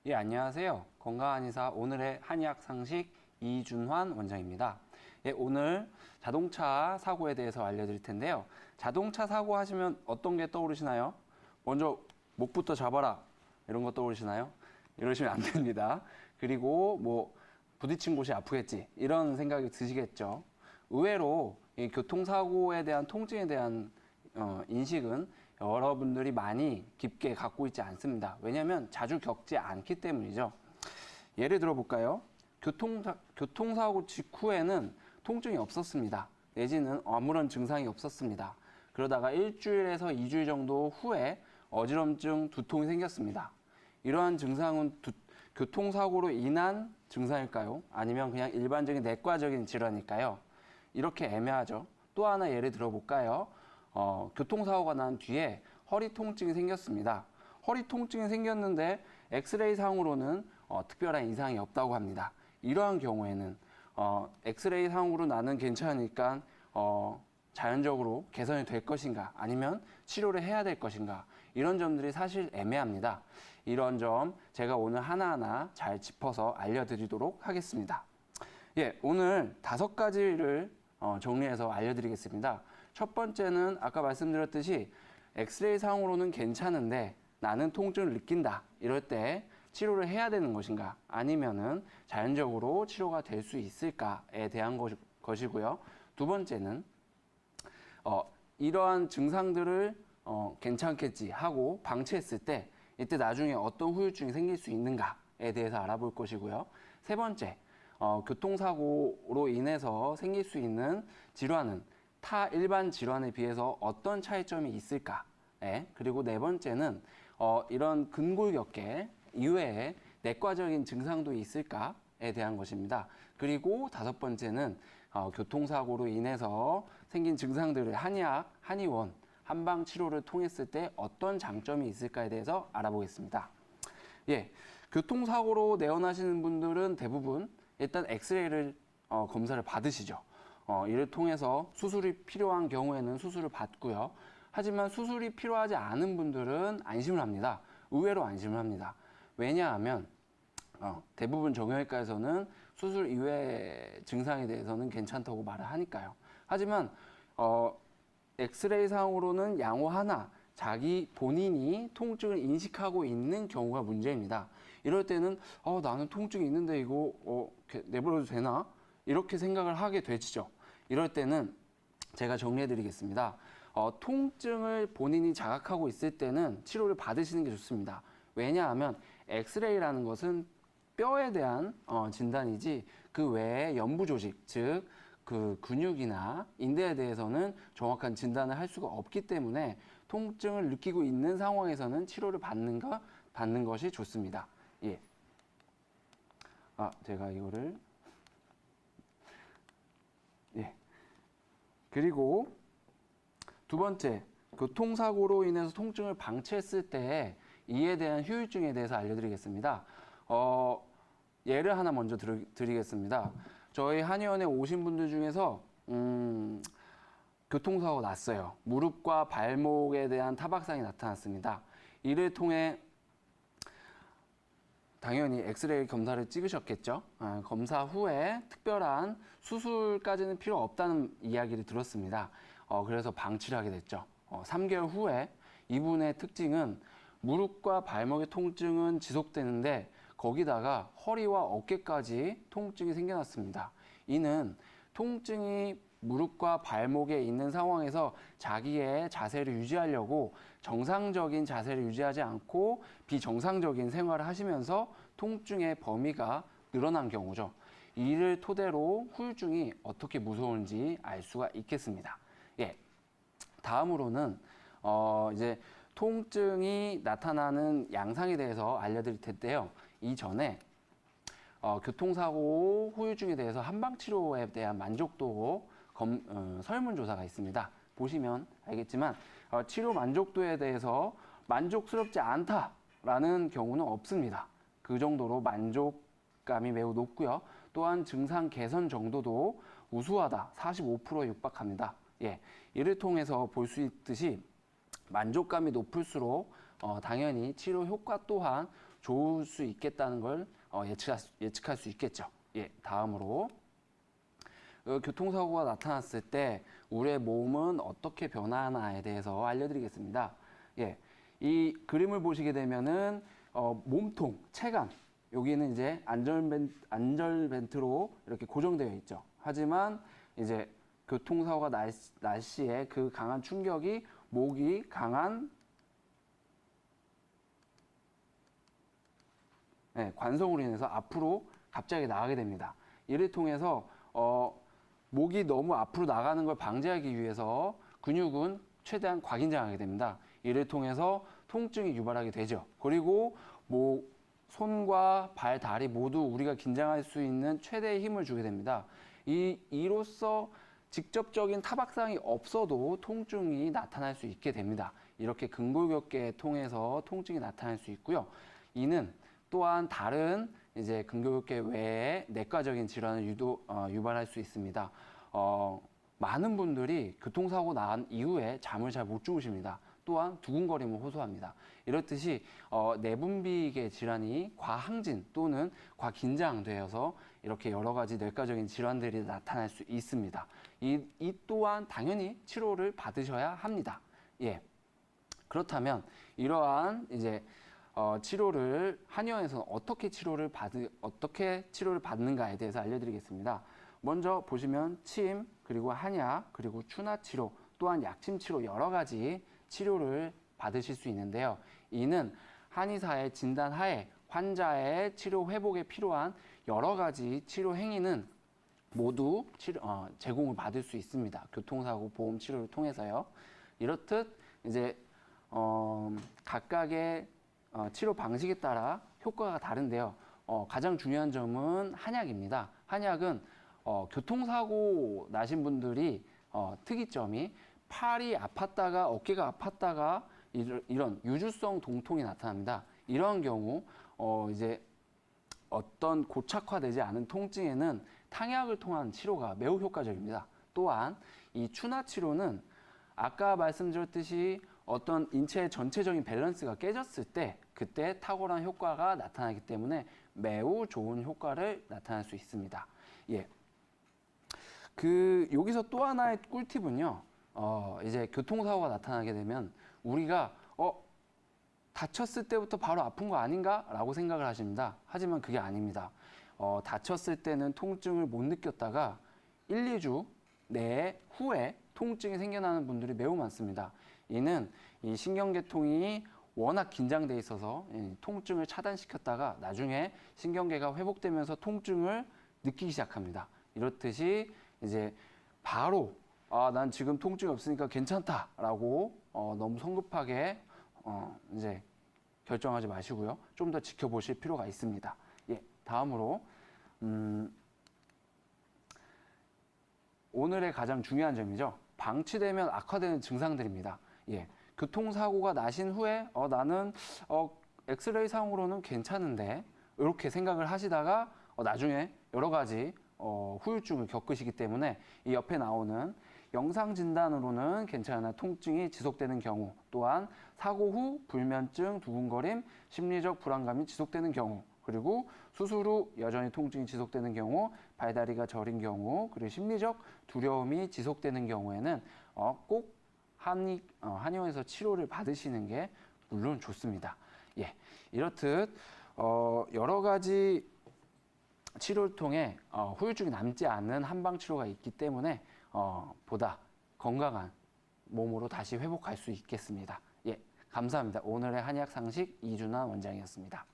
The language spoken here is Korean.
예, 안녕하세요. 건강한 의사 오늘의 한의학 상식 이준환 원장입니다. 예, 오늘 자동차 사고에 대해서 알려드릴 텐데요. 자동차 사고 하시면 어떤 게 떠오르시나요? 먼저 목부터 잡아라 이런 거 떠오르시나요? 이러시면 안 됩니다. 그리고 뭐 부딪힌 곳이 아프겠지 이런 생각이 드시겠죠. 의외로 이 교통사고에 대한 통증에 대한 인식은 여러분들이 많이 깊게 갖고 있지 않습니다. 왜냐하면 자주 겪지 않기 때문이죠. 예를 들어 볼까요? 교통사고 직후에는 통증이 없었습니다. 내지는 아무런 증상이 없었습니다. 그러다가 일주일에서 2주일 정도 후에 어지럼증, 두통이 생겼습니다. 이러한 증상은 교통사고로 인한 증상일까요? 아니면 그냥 일반적인 내과적인 질환일까요? 이렇게 애매하죠. 또 하나 예를 들어 볼까요? 교통사고가 난 뒤에 허리 통증이 생겼습니다. 허리 통증이 생겼는데 엑스레이 상으로는 특별한 이상이 없다고 합니다. 이러한 경우에는 엑스레이 상으로 나는 괜찮으니까 자연적으로 개선이 될 것인가 아니면 치료를 해야 될 것인가 이런 점들이 사실 애매합니다. 이런 점 제가 오늘 하나하나 잘 짚어서 알려드리도록 하겠습니다. 예, 오늘 5가지를 정리해서 알려드리겠습니다. 첫 번째는 아까 말씀드렸듯이 엑스레이 상으로는 괜찮은데 나는 통증을 느낀다. 이럴 때 치료를 해야 되는 것인가 아니면은 자연적으로 치료가 될 수 있을까에 대한 것이고요. 두 번째는 이러한 증상들을 괜찮겠지 하고 방치했을 때 이때 나중에 어떤 후유증이 생길 수 있는가에 대해서 알아볼 것이고요. 세 번째, 교통사고로 인해서 생길 수 있는 질환은 타 일반 질환에 비해서 어떤 차이점이 있을까? 그리고 네 번째는 이런 근골격계 이외에 내과적인 증상도 있을까에 대한 것입니다. 그리고 5번째는 교통사고로 인해서 생긴 증상들을 한의학, 한의원, 한방 치료를 통했을 때 어떤 장점이 있을까에 대해서 알아보겠습니다. 예, 교통사고로 내원하시는 분들은 대부분 일단 엑스레이를 검사를 받으시죠. 이를 통해서 수술이 필요한 경우에는 수술을 받고요. 하지만 수술이 필요하지 않은 분들은 안심을 합니다. 의외로 안심을 합니다. 왜냐하면 대부분 정형외과에서는 수술 이외의 증상에 대해서는 괜찮다고 말을 하니까요. 하지만 엑스레이 상으로는 양호 하나 자기 본인이 통증을 인식하고 있는 경우가 문제입니다. 이럴 때는 나는 통증이 있는데 이거 내버려도 되나? 이렇게 생각을 하게 되죠. 이럴 때는 제가 정리해 드리겠습니다. 통증을 본인이 자각하고 있을 때는 치료를 받으시는 게 좋습니다. 왜냐하면 엑스레이라는 것은 뼈에 대한 진단이지 그 외에 연부 조직, 즉 그 근육이나 인대에 대해서는 정확한 진단을 할 수가 없기 때문에 통증을 느끼고 있는 상황에서는 치료를 받는 것이 좋습니다. 예. 제가 이거를 예. 그리고 두 번째, 교통사고로 인해서 통증을 방치했을 때 이에 대한 후유증에 대해서 알려드리겠습니다. 예를 하나 먼저 드리겠습니다. 저희 한의원에 오신 분들 중에서 교통사고가 났어요. 무릎과 발목에 대한 타박상이 나타났습니다. 이를 통해 당연히 엑스레이 검사를 찍으셨겠죠. 검사 후에 특별한 수술까지는 필요 없다는 이야기를 들었습니다. 그래서 방치를 하게 됐죠. 3개월 후에 이분의 특징은 무릎과 발목의 통증은 지속되는데 거기다가 허리와 어깨까지 통증이 생겨났습니다. 이는 통증이 무릎과 발목에 있는 상황에서 자기의 자세를 유지하려고 정상적인 자세를 유지하지 않고 비정상적인 생활을 하시면서 통증의 범위가 늘어난 경우죠. 이를 토대로 후유증이 어떻게 무서운지 알 수가 있겠습니다. 예. 다음으로는 이제 통증이 나타나는 양상에 대해서 알려드릴 텐데요. 이전에 교통사고 후유증에 대해서 한방치료에 대한 만족도 설문조사가 있습니다. 보시면 알겠지만 치료 만족도에 대해서 만족스럽지 않다라는 경우는 없습니다. 그 정도로 만족감이 매우 높고요. 또한 증상 개선 정도도 우수하다, 45%에 육박합니다. 예, 이를 통해서 볼 수 있듯이 만족감이 높을수록 당연히 치료 효과 또한 좋을 수 있겠다는 걸 예측할 수 있겠죠. 예, 다음으로 교통사고가 나타났을 때 우리의 몸은 어떻게 변화하나에 대해서 알려드리겠습니다. 예, 이 그림을 보시게 되면은 몸통, 체감 여기는 이제 안전벨트로 이렇게 고정되어 있죠. 하지만 이제 교통사고가 날 시에 그 강한 충격이 목이 강한 관성으로 인해서 앞으로 갑자기 나가게 됩니다. 이를 통해서 목이 너무 앞으로 나가는 걸 방지하기 위해서 근육은 최대한 과긴장하게 됩니다. 이를 통해서 통증이 유발하게 되죠. 그리고 손과 발, 다리 모두 우리가 긴장할 수 있는 최대의 힘을 주게 됩니다. 이로써 직접적인 타박상이 없어도 통증이 나타날 수 있게 됩니다. 이렇게 근골격계 통해서 통증이 나타날 수 있고요. 이는 또한 다른 이제 근골격계 외에 내과적인 질환을 유발할 수 있습니다. 많은 분들이 교통사고 난 이후에 잠을 잘 못 주무십니다. 또한 두근거림을 호소합니다. 이렇듯이 내분비계 질환이 과항진 또는 과긴장되어서 이렇게 여러 가지 뇌과적인 질환들이 나타날 수 있습니다. 이 또한 당연히 치료를 받으셔야 합니다. 예. 그렇다면 이러한 이제 치료를 한의원에서는 어떻게 치료를 받는가에 대해서 알려드리겠습니다. 먼저 보시면 침, 그리고 한약, 그리고 추나치료, 또한 약침치료 여러 가지 치료를 받으실 수 있는데요. 이는 한의사의 진단하에 환자의 치료 회복에 필요한 여러 가지 치료 행위는 모두 제공을 받을 수 있습니다. 교통사고 보험 치료를 통해서요. 이렇듯 이제 각각의 치료 방식에 따라 효과가 다른데요. 가장 중요한 점은 한약입니다. 한약은 교통사고 나신 분들이 특이점이 팔이 아팠다가 어깨가 아팠다가 이런 유주성 동통이 나타납니다. 이러한 경우 이제 어떤 고착화되지 않은 통증에는 탕약을 통한 치료가 매우 효과적입니다. 또한 이 추나 치료는 아까 말씀드렸듯이 어떤 인체의 전체적인 밸런스가 깨졌을 때 그때 탁월한 효과가 나타나기 때문에 매우 좋은 효과를 나타낼 수 있습니다. 예. 여기서 또 하나의 꿀팁은요. 이제 교통사고가 나타나게 되면 우리가 다쳤을 때부터 바로 아픈 거 아닌가? 라고 생각을 하십니다. 하지만 그게 아닙니다. 다쳤을 때는 통증을 못 느꼈다가 1, 2주 후에 통증이 생겨나는 분들이 매우 많습니다. 이는 이 신경계통이 워낙 긴장돼 있어서 통증을 차단시켰다가 나중에 신경계가 회복되면서 통증을 느끼기 시작합니다. 이렇듯이 이제 바로 난 지금 통증이 없으니까 괜찮다라고 너무 성급하게 이제 결정하지 마시고요. 좀 더 지켜보실 필요가 있습니다. 예, 다음으로 오늘의 가장 중요한 점이죠. 방치되면 악화되는 증상들입니다. 예, 교통사고가 나신 후에 나는 엑스레이 상으로는 괜찮은데 이렇게 생각을 하시다가 나중에 여러 가지 후유증을 겪으시기 때문에 이 옆에 나오는 영상 진단으로는 괜찮으나 통증이 지속되는 경우, 또한 사고 후 불면증, 두근거림, 심리적 불안감이 지속되는 경우, 그리고 수술 후 여전히 통증이 지속되는 경우, 발다리가 저린 경우, 그리고 심리적 두려움이 지속되는 경우에는 꼭 한의원에서 치료를 받으시는 게 물론 좋습니다. 예, 이렇듯 여러 가지 치료를 통해 후유증이 남지 않는 한방 치료가 있기 때문에 보다 건강한 몸으로 다시 회복할 수 있겠습니다. 예, 감사합니다. 오늘의 한의학 상식 이준환 원장이었습니다.